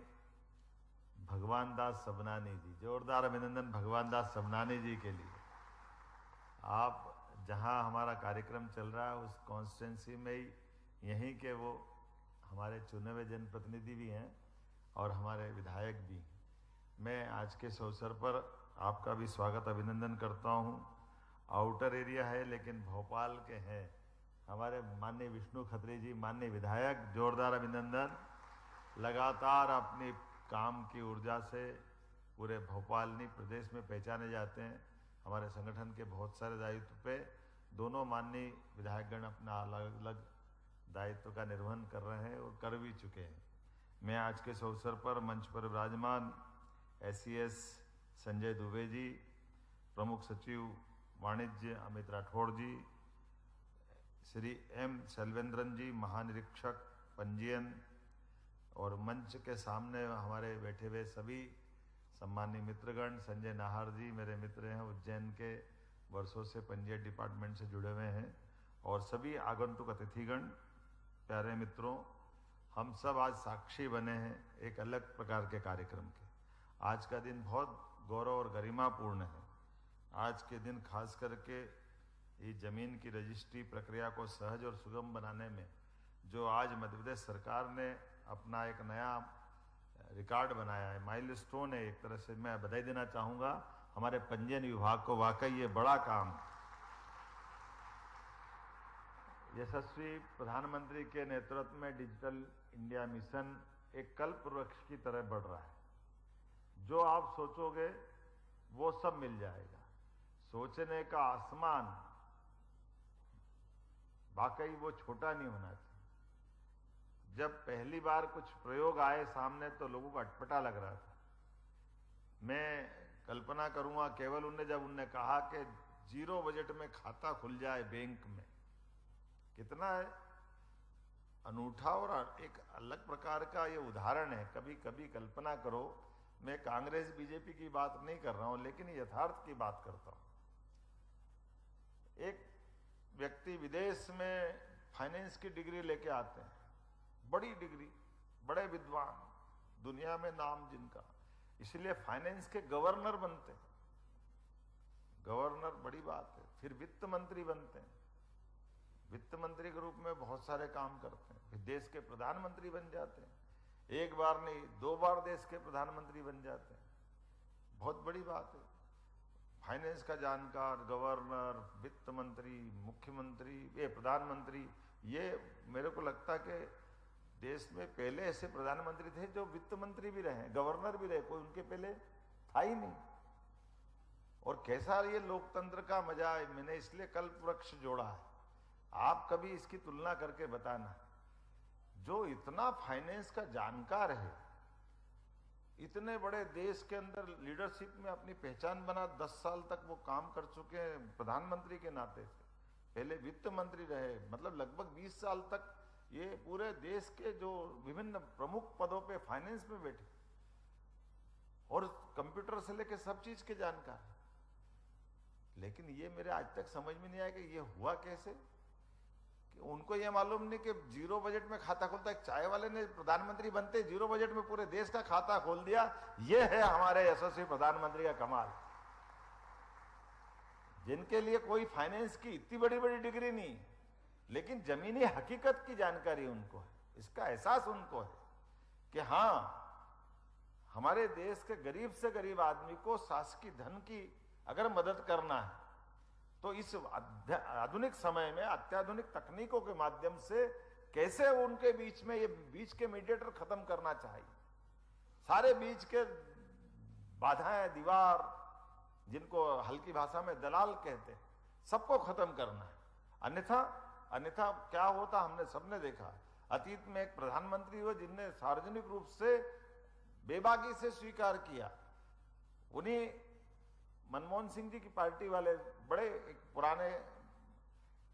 भगवान दास सबनानी जी, जोरदार अभिनंदन भगवान दास सबनानी जी के लिए। आप जहां हमारा कार्यक्रम चल रहा है उस कॉन्स्टिट्यूंसी में ही यहीं के वो हमारे चुने हुए जनप्रतिनिधि भी हैं और हमारे विधायक भी। मैं आज के इस अवसर पर आपका भी स्वागत अभिनंदन करता हूं। आउटर एरिया है लेकिन भोपाल के हैं हमारे माननीय विष्णु खत्री जी, माननीय विधायक, जोरदार अभिनंदन। लगातार अपनी काम की ऊर्जा से पूरे भोपाल नहीं प्रदेश में पहचाने जाते हैं। हमारे संगठन के बहुत सारे दायित्व पे दोनों माननीय विधायकगण अपना अलग अलग दायित्व का निर्वहन कर रहे हैं और कर भी चुके हैं। मैं आज के इस अवसर पर मंच पर विराजमान SES संजय दुबे जी, प्रमुख सचिव वाणिज्य अमित राठौड़ जी, श्री M शैलवेंद्रन जी, महानिरीक्षक पंजीयन, और मंच के सामने हमारे बैठे हुए सभी सम्मानीय मित्रगण, संजय नाहर जी मेरे मित्र हैं, उज्जैन के वर्षों से पंजीयन डिपार्टमेंट से जुड़े हुए हैं, और सभी आगंतुक अतिथिगण, प्यारे मित्रों, हम सब आज साक्षी बने हैं एक अलग प्रकार के कार्यक्रम के। आज का दिन बहुत गौरव और गरिमापूर्ण है। आज के दिन खास करके ये जमीन की रजिस्ट्री प्रक्रिया को सहज और सुगम बनाने में जो आज मध्य प्रदेश सरकार ने अपना एक नया रिकॉर्ड बनाया है, माइलस्टोन है, एक तरह से मैं बधाई देना चाहूँगा हमारे पंजीयन विभाग को। वाकई ये बड़ा काम। यशस्वी प्रधानमंत्री के नेतृत्व में डिजिटल इंडिया मिशन एक कल्प वृक्ष की तरह बढ़ रहा है। जो आप सोचोगे वो सब मिल जाएगा। सोचने का आसमान वाकई वो छोटा नहीं होना चाहिए। जब पहली बार कुछ प्रयोग आए सामने तो लोगों को अटपटा लग रहा था। मैं कल्पना करूंगा केवल जब उनने कहा कि 0 बजट में खाता खुल जाए बैंक में, कितना अनूठा और एक अलग प्रकार का ये उदाहरण है। कभी कभी कल्पना करो, मैं कांग्रेस बीजेपी की बात नहीं कर रहा हूं लेकिन यथार्थ की बात करता हूं। एक व्यक्ति विदेश में फाइनेंस की डिग्री लेके आते हैं, बड़ी डिग्री, बड़े विद्वान, दुनिया में नाम जिनका, इसलिए फाइनेंस के गवर्नर बनते हैं। गवर्नर बड़ी बात है। फिर वित्त मंत्री बनते हैं, वित्त मंत्री के रूप में बहुत सारे काम करते हैं। फिर देश के प्रधानमंत्री बन जाते हैं, एक बार नहीं 2 बार देश के प्रधानमंत्री बन जाते हैं। बहुत बड़ी बात है। फाइनेंस का जानकार, गवर्नर, वित्त मंत्री, मुख्यमंत्री, ये प्रधानमंत्री, ये मेरे को लगता है कि देश में पहले ऐसे प्रधानमंत्री थे जो वित्त मंत्री भी रहे, गवर्नर भी रहे, कोई उनके पहले था ही नहीं। और कैसा ये लोकतंत्र का मजा है। मैंने इसलिए कल्प वृक्ष जोड़ा है। आप कभी इसकी तुलना करके बताना, जो इतना फाइनेंस का जानकार है, इतने बड़े देश के अंदर लीडरशिप में अपनी पहचान बना, 10 साल तक वो काम कर चुके हैं प्रधानमंत्री के नाते से, पहले वित्त मंत्री रहे, मतलब लगभग 20 साल तक ये पूरे देश के जो विभिन्न प्रमुख पदों पे फाइनेंस में बैठे, और कंप्यूटर से लेके सब चीज के जानकार। लेकिन ये मेरे आज तक समझ में नहीं आया कि ये हुआ कैसे, कि उनको ये मालूम नहीं कि 0 बजट में खाता खोलता। एक चाय वाले ने प्रधानमंत्री बनते 0 बजट में पूरे देश का खाता खोल दिया। ये है हमारे यशस्वी प्रधानमंत्री का कमाल, जिनके लिए कोई फाइनेंस की इतनी बड़ी बड़ी डिग्री नहीं, लेकिन जमीनी हकीकत की जानकारी उनको है, इसका एहसास उनको है कि हाँ, हमारे देश के गरीब से गरीब आदमी को शासकीय धन की अगर मदद करना है तो इस आधुनिक समय में अत्याधुनिक तकनीकों के माध्यम से कैसे उनके बीच में ये बीच के मीडिएटर खत्म करना चाहिए। सारे बीच के बाधाएं, दीवार, जिनको हल्की भाषा में दलाल कहते हैं, सबको खत्म करना है। अन्यथा क्या होता हमने सबने देखा। अतीत में एक प्रधानमंत्री हुए जिनने सार्वजनिक रूप से बेबाकी से स्वीकार किया उन्हीं मनमोहन सिंह जी की पार्टी वाले बड़े एक पुराने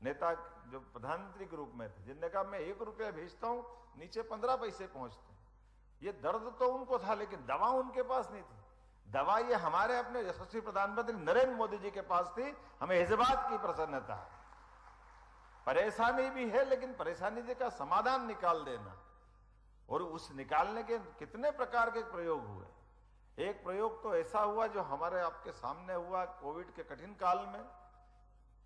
नेता जो प्रधानमंत्री के रूप में थे, जिनने कहा मैं 1 रुपया भेजता हूं, नीचे 15 पैसे पहुंचते हैं। ये दर्द तो उनको था, लेकिन दवा उनके पास नहीं थी। दवा ये हमारे अपने यशस्वी प्रधानमंत्री नरेंद्र मोदी जी के पास थी। हमें इस बात की प्रसन्नता है। परेशानी भी है, लेकिन परेशानी का समाधान निकाल देना, और उस निकालने के कितने प्रकार के प्रयोग हुए। एक प्रयोग तो ऐसा हुआ जो हमारे आपके सामने हुआ कोविड के कठिन काल में।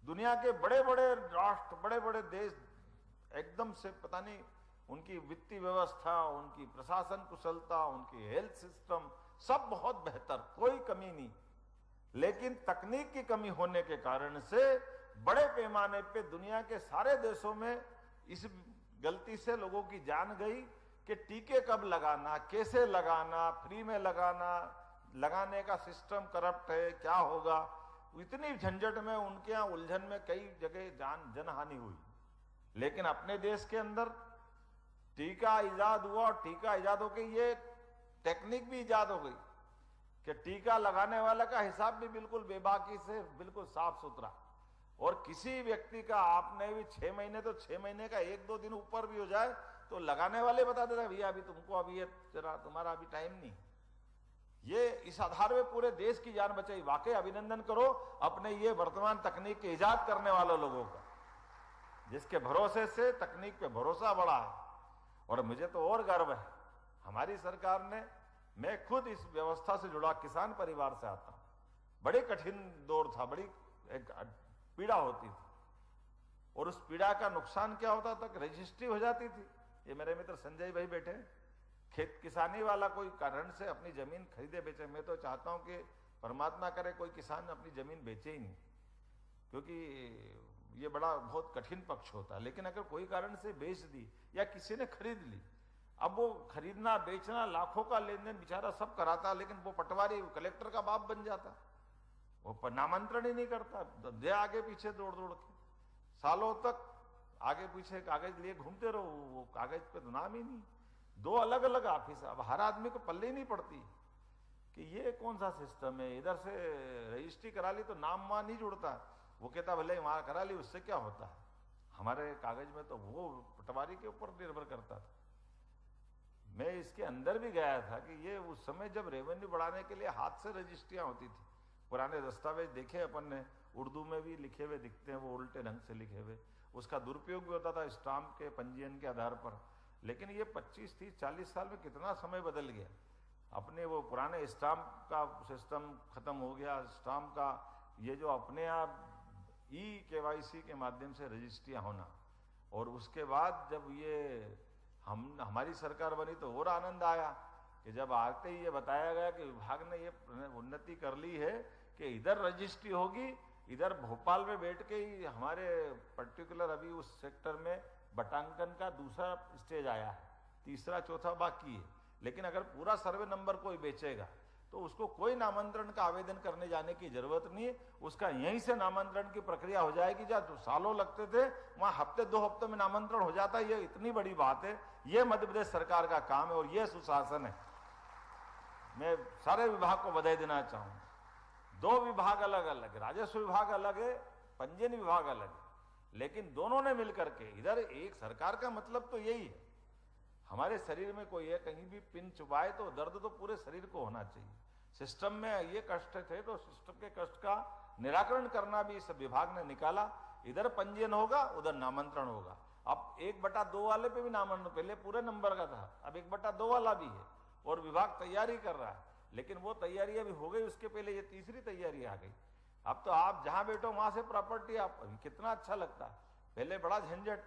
दुनिया के बड़े बड़े राष्ट्र, बड़े बड़े देश एकदम से पता नहीं, उनकी वित्तीय व्यवस्था, उनकी प्रशासन कुशलता, उनकी हेल्थ सिस्टम सब बहुत बेहतर, कोई कमी नहीं, लेकिन तकनीक की कमी होने के कारण से बड़े पैमाने पे दुनिया के सारे देशों में इस गलती से लोगों की जान गई कि टीके कब लगाना, कैसे लगाना, फ्री में लगाना, लगाने का सिस्टम करप्ट है, क्या होगा। इतनी झंझट में, उनके यहाँ उलझन में कई जगह जनहानि हुई। लेकिन अपने देश के अंदर टीका इजाद हुआ, और टीका इजाद होकर ये टेक्निक भी इजाद हो गई कि टीका लगाने वाला का हिसाब भी बिल्कुल बेबाकी से, बिल्कुल साफ सुथरा, और किसी व्यक्ति का आपने भी 6 महीने तो 6 महीने का 1-2 दिन ऊपर भी हो जाए तो लगाने वाले बता देता भैया अभी तुमको, अभी ये जरा तुम्हारा अभी टाइम नहीं। ये इस आधार में पूरे देश की जान बचाई। वाकई अभिनंदन करो अपने ये वर्तमान तकनीक के इजाद करने वाले लोगों का, जिसके भरोसे से तकनीक पे भरोसा बढ़ा है। और मुझे तो और गर्व है, हमारी सरकार ने, मैं खुद इस व्यवस्था से जुड़ा किसान परिवार से आता हूं, बड़ी कठिन दौर था, बड़ी एक पीड़ा होती थी, और उस पीड़ा का नुकसान क्या होता था, रजिस्ट्री हो जाती थी। ये मेरे मित्र संजय भाई बैठे, खेत किसानी वाला कोई कारण से अपनी जमीन खरीदे बेचे। मैं तो चाहता हूं कि परमात्मा करे कोई किसान अपनी जमीन बेचे ही नहीं, क्योंकि ये बड़ा बहुत कठिन पक्ष होता है। लेकिन अगर कोई कारण से बेच दी या किसी ने खरीद ली, अब वो खरीदना बेचना लाखों का लेन देन बेचारा सब कराता, लेकिन वो पटवारी कलेक्टर का बाप बन जाता, वो नामांतरण ही नहीं करता, दे आगे पीछे दौड़ दौड़ के सालों तक आगे पीछे कागज लिए घूमते रहो, वो कागज पे तो नाम ही नहीं। 2 अलग अलग ऑफिस, अब हर आदमी को पल्ले ही नहीं पड़ती कि ये कौन सा सिस्टम है। इधर से रजिस्ट्री करा ली तो नाम वहां नहीं जुड़ता, वो कहता भले वहां करा ली, उससे क्या होता है। हमारे कागज में तो वो पटवारी के ऊपर निर्भर करता था। मैं इसके अंदर भी गया था कि ये उस समय जब रेवेन्यू बढ़ाने के लिए हाथ से रजिस्ट्रियां होती थी, पुराने दस्तावेज देखे अपन ने, उर्दू में भी लिखे हुए दिखते हैं, वो उल्टे ढंग से लिखे हुए, उसका दुरुपयोग भी होता था स्टाम्प के पंजीयन के आधार पर। लेकिन ये 25, 30, 40 साल में कितना समय बदल गया। अपने वो पुराने स्टाम्प का सिस्टम खत्म हो गया, स्टाम्प का ये जो अपने आप KYC के माध्यम से रजिस्ट्रियां होना, और उसके बाद जब ये हमारी सरकार बनी तो और आनंद आया कि जब आते ही ये बताया गया कि विभाग ने ये उन्नति कर ली है कि इधर रजिस्ट्री होगी, इधर भोपाल में बैठ के ही हमारे पर्टिकुलर अभी उस सेक्टर में बटांकन का दूसरा स्टेज आया है, तीसरा चौथा बाकी है। लेकिन अगर पूरा सर्वे नंबर कोई बेचेगा तो उसको कोई नामांतरण का आवेदन करने जाने की जरूरत नहीं है, उसका यहीं से नामांतरण की प्रक्रिया हो जाएगी। जो सालों लगते थे वहां हफ्ते 2 हफ्ते में नामांतरण हो जाता है। ये इतनी बड़ी बात है, ये मध्य प्रदेश सरकार का काम है और ये सुशासन है। मैं सारे विभाग को बधाई देना चाहूंगा। 2 विभाग अलग अलग, राजस्व विभाग अलग है, पंजीयन विभाग अलग है, लेकिन दोनों ने मिलकर के इधर एक सरकार का मतलब तो यही है। हमारे शरीर में कोई है कहीं भी पिन चुभाए तो दर्द तो पूरे शरीर को होना चाहिए। सिस्टम में ये कष्ट थे तो सिस्टम के कष्ट का निराकरण करना भी इस विभाग ने निकाला। इधर पंजीयन होगा, उधर नामांतरण होगा। अब 1/2 वाले पे भी नामांतरण, पहले पूरे नंबर का था, अब 1/2 वाला भी है और विभाग तैयारी कर रहा है। लेकिन वो तैयारी अभी हो गई, उसके पहले ये तीसरी तैयारी आ गई। अब तो आप जहां बैठो वहां से प्रॉपर्टी, आप कितना अच्छा लगता है। पहले बड़ा झंझट,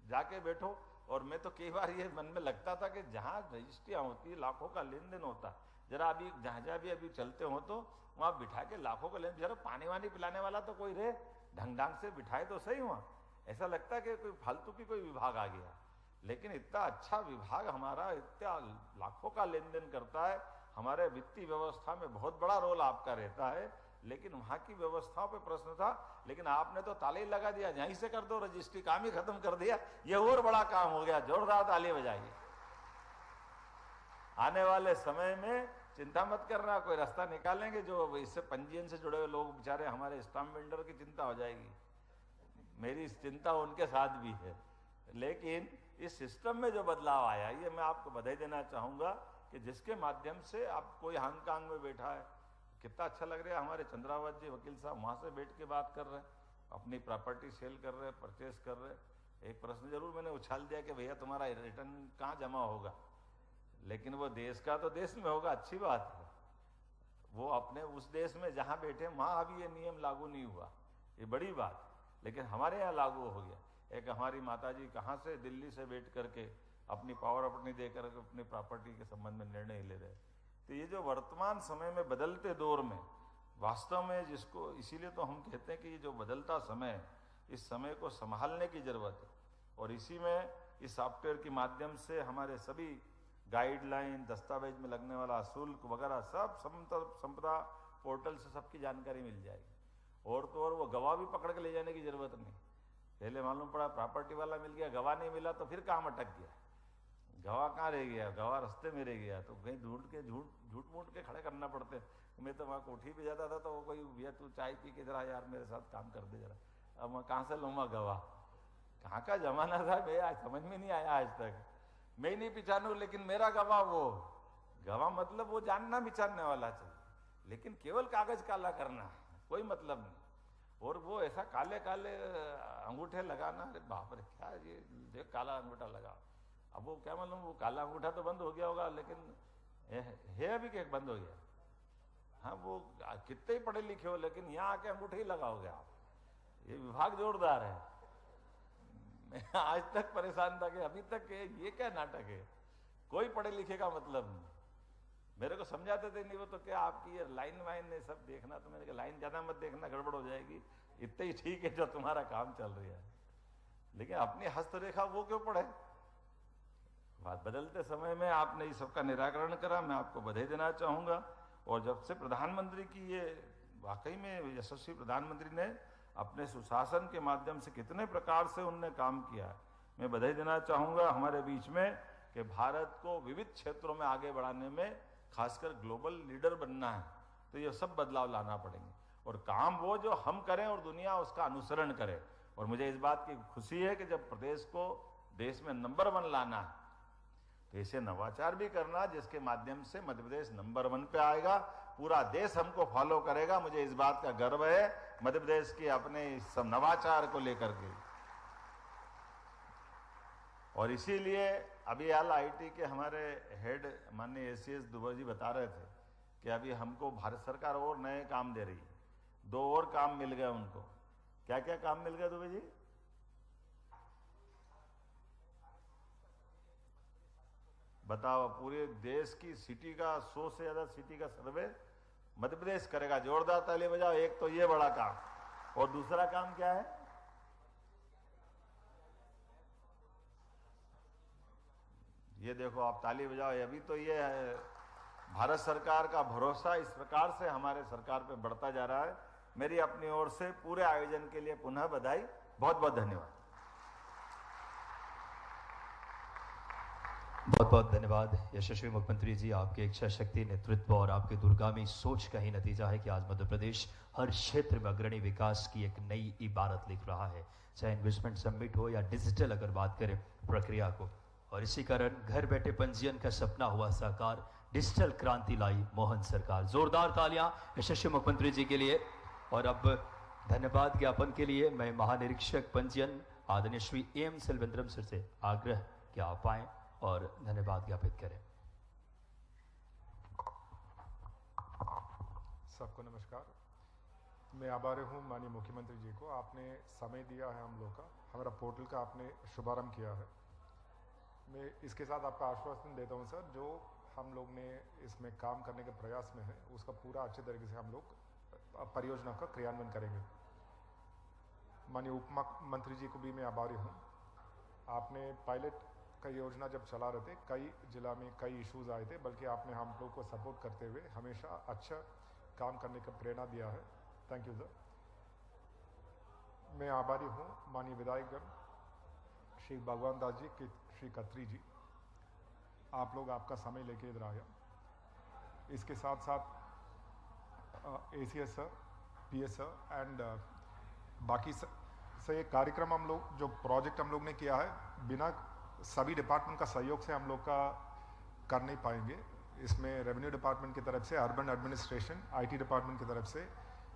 जाके बैठो। और मैं तो कई बार ये मन में लगता था कि जहां रजिस्ट्रियां होती है, लाखों का लेन देन होता है, जरा अभी जहां भी अभी चलते हो तो वहां बिठा के लाखों का लेन, जरा पानी वानी पिलाने वाला तो कोई रहे, ढंग ढंग से बिठाए तो सही। वहां ऐसा लगता है कि कोई फालतू की कोई विभाग आ गया, लेकिन इतना अच्छा विभाग हमारा, इतना लाखों का लेन देन करता है। हमारे वित्तीय व्यवस्था में बहुत बड़ा रोल आपका रहता है। लेकिन वहां की व्यवस्थाओं पे प्रश्न था, लेकिन आपने तो ताले ही लगा दिया, यहीं से कर दो रजिस्ट्री, काम ही खत्म कर दिया। ये और बड़ा काम हो गया, जोरदार ताली बजाइए। आने वाले समय में चिंता मत करना, कोई रास्ता निकालेंगे। जो इससे पंजीयन से जुड़े हुए लोग बेचारे हमारे स्टाम्प वेंडर की चिंता हो जाएगी, मेरी चिंता उनके साथ भी है। लेकिन इस सिस्टम में जो बदलाव आया, ये मैं आपको बधाई देना चाहूँगा कि जिसके माध्यम से आप कोई हांगकांग में बैठा है, कितना अच्छा लग रहा है। हमारे चंद्रावत जी वकील साहब वहाँ से बैठ के बात कर रहे हैं, अपनी प्रॉपर्टी सेल कर रहे हैं, परचेस कर रहे हैं। एक प्रश्न जरूर मैंने उछाल दिया कि भैया तुम्हारा रिटर्न कहाँ जमा होगा, लेकिन वो देश का तो देश में होगा, अच्छी बात है। वो अपने उस देश में जहाँ बैठे वहाँ अभी ये नियम लागू नहीं हुआ, ये बड़ी बात, लेकिन हमारे यहाँ लागू हो गया। एक हमारी माताजी कहाँ से दिल्ली से बैठ करके अपनी पावर अपनी दे करके अपनी प्रॉपर्टी के संबंध में निर्णय ले रहे। तो ये जो वर्तमान समय में बदलते दौर में वास्तव में जिसको, इसीलिए तो हम कहते हैं कि ये जो बदलता समय है, इस समय को संभालने की जरूरत है। और इसी में इस सॉफ्टवेयर के माध्यम से हमारे सभी गाइडलाइन, दस्तावेज में लगने वाला शुल्क वगैरह सब संपदा पोर्टल से सबकी जानकारी मिल जाएगी। और तो और वो गवाह भी पकड़ के ले जाने की जरूरत नहीं। पहले मालूम पड़ा प्रॉपर्टी वाला मिल गया, गवाह नहीं मिला तो फिर काम अटक गया, गवाह कहाँ रह गया, गवाह रास्ते में रह गया, तो कहीं ढूंढ के झूठ मूठ के खड़े करना पड़ते। मैं तो वहाँ कोठी पे जाता था तो वो कोई भैया तू चाय पी के जरा यार मेरे साथ काम कर दे जरा, अब मैं कहाँ से लूँगा गवाह, कहाँ का जमाना था मैं आज समझ में नहीं आया आज तक। मैं ही नहीं पहचानू लेकिन मेरा गवाह, वो गवाह मतलब वो जानना पहचानने वाला चाहिए, लेकिन केवल कागज काला करना कोई मतलब नहीं। और वो ऐसा काले काले अंगूठे लगाना, अरे बाप रे क्या ये देख काला अंगूठा लगा। अब वो क्या मालूम वो काला अंगूठा तो बंद हो गया होगा, लेकिन है अभी क्या बंद हो गया। हाँ वो कितने ही पढ़े लिखे हो लेकिन यहाँ आके अंगूठे ही लगाओगे आप, ये विभाग जोरदार है। मैं आज तक परेशान था कि अभी तक ये क्या नाटक है, कोई पढ़े लिखे का मतलब नहीं। मेरे को समझाते थे नहीं वो तो क्या आपकी ये लाइन वाइन ने सब देखना, तो मैंने कहा लाइन ज्यादा मत देखना गड़बड़ हो जाएगी, इतना ही ठीक है जो तुम्हारा काम चल रहा है, लेकिन अपनी हस्तरेखा वो क्यों पढ़े। बात बदलते समय में आपने इस सबका निराकरण करा, मैं आपको बधाई देना चाहूंगा। और जब से प्रधानमंत्री की ये वाकई में यशस्वी प्रधानमंत्री ने अपने सुशासन के माध्यम से कितने प्रकार से उनने काम किया है, मैं बधाई देना चाहूंगा हमारे बीच में कि भारत को विविध क्षेत्रों में आगे बढ़ाने में, खासकर ग्लोबल लीडर बनना है, तो ये सब बदलाव लाना पड़ेंगे। और काम वो जो हम करें और दुनिया उसका अनुसरण करे। और मुझे इस बात की खुशी है कि जब प्रदेश को देश में नंबर 1 लाना है तो ऐसे नवाचार भी करना जिसके माध्यम से मध्य प्रदेश नंबर 1 पे आएगा, पूरा देश हमको फॉलो करेगा। मुझे इस बात का गर्व है मध्य प्रदेश के अपने सब नवाचार को लेकर के। और इसीलिए अभी हाल आईटी के हमारे हेड माननीय एसीएस दुबे जी बता रहे थे कि अभी हमको भारत सरकार और नए काम दे रही है, 2 और काम मिल गए उनको। क्या क्या काम मिल गया दुबे जी? बताओ। पूरे देश की सिटी का 100 से ज्यादा सिटी का सर्वे मध्य प्रदेश करेगा। जोरदार ताली बजाओ। एक तो ये बड़ा काम, और दूसरा काम क्या है? ये देखो आप ताली बजाओ। अभी तो ये है भारत सरकार का भरोसा इस प्रकार से हमारे सरकार पे बढ़ता जा रहा है। मेरी अपनी ओर से पूरे आयोजन के लिए पुनः बधाई, बहुत बहुत धन्यवाद। बहुत बहुत धन्यवाद यशस्वी मुख्यमंत्री जी। आपके इच्छा शक्ति, नेतृत्व और आपके दूरगामी सोच का ही नतीजा है कि आज मध्य प्रदेश हर क्षेत्र में अग्रणी विकास की एक नई इबारत लिख रहा है, चाहे इन्वेस्टमेंट समिट हो या डिजिटल अगर बात करें प्रक्रिया को। और इसी कारण घर बैठे पंजीयन का सपना हुआ साकार, डिजिटल क्रांति लाई मोहन सरकार। जोरदार तालियां यशस्वी मुख्यमंत्री जी के लिए। और अब धन्यवाद ज्ञापन के लिए मैं महानिरीक्षक पंजीयन आदरणीय श्री एम सेल्वेंद्रम सर से आग्रह कि आप आएं और धन्यवाद ज्ञापित करें। सबको नमस्कार। मैं आभारी हूँ माननीय मुख्यमंत्री जी को, आपने समय दिया है हम लोग का, हमारा पोर्टल का आपने शुभारंभ किया है। मैं इसके साथ आपका आश्वासन देता हूँ सर, जो हम लोग ने इसमें काम करने के प्रयास में है उसका पूरा अच्छे तरीके से हम लोग परियोजना का क्रियान्वयन करेंगे। माननीय उप मुख्यमंत्री जी को भी मैं आभारी हूँ। आपने पायलट का योजना जब चला रहे थे, कई जिला में कई इश्यूज आए थे, बल्कि आपने हम लोग को सपोर्ट करते हुए हमेशा अच्छा काम करने का प्रेरणा दिया है। Thank you sir. मैं आभारी हूँ माननीय विधायकगण श्री भगवान दास जी, श्री खत्री जी, आप लोग आपका समय लेके इधर आया। इसके साथ साथ ACS sir, PS sir and बाकी से ये कार्यक्रम हम लोग जो प्रोजेक्ट हम लोग ने किया है बिना सभी डिपार्टमेंट का सहयोग से हम लोग का कर नहीं पाएंगे। इसमें रेवेन्यू डिपार्टमेंट की तरफ से, अर्बन एडमिनिस्ट्रेशन, IT डिपार्टमेंट की तरफ से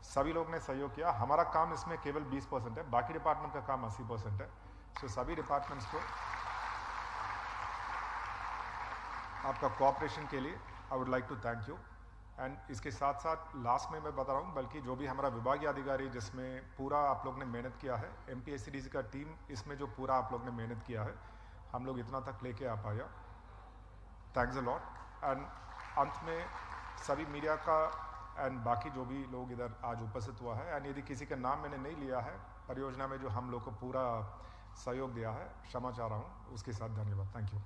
सभी लोग ने सहयोग किया। हमारा काम इसमें केवल 20% है, बाकी डिपार्टमेंट का काम 80% है। सो सभी डिपार्टमेंट्स को आपका कोऑपरेशन के लिए I would like to thank you. एंड इसके साथ साथ लास्ट में मैं बता रहा हूँ, बल्कि जो भी हमारा विभागीय अधिकारी जिसमें पूरा आप लोग ने मेहनत किया है, MPSCDC का टीम इसमें जो पूरा आप लोग ने मेहनत किया है, हम लोग इतना तक लेके आ पाया, थैंक्स अ लॉट। एंड अंत में सभी मीडिया का एंड बाकी जो भी लोग इधर आज उपस्थित हुआ है, एंड यदि किसी का नाम मैंने नहीं लिया है, परियोजना में जो हम लोग को पूरा सहयोग दिया है, क्षमा चाह रहा हूँ, उसके साथ धन्यवाद, थैंक यू।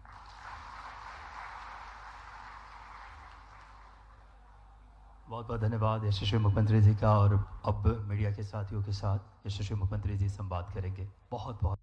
बहुत बहुत धन्यवाद यशस्वी मुख्यमंत्री जी का। और अब मीडिया के साथियों के साथ यशस्वी मुख्यमंत्री जी संवाद करेंगे। बहुत बहुत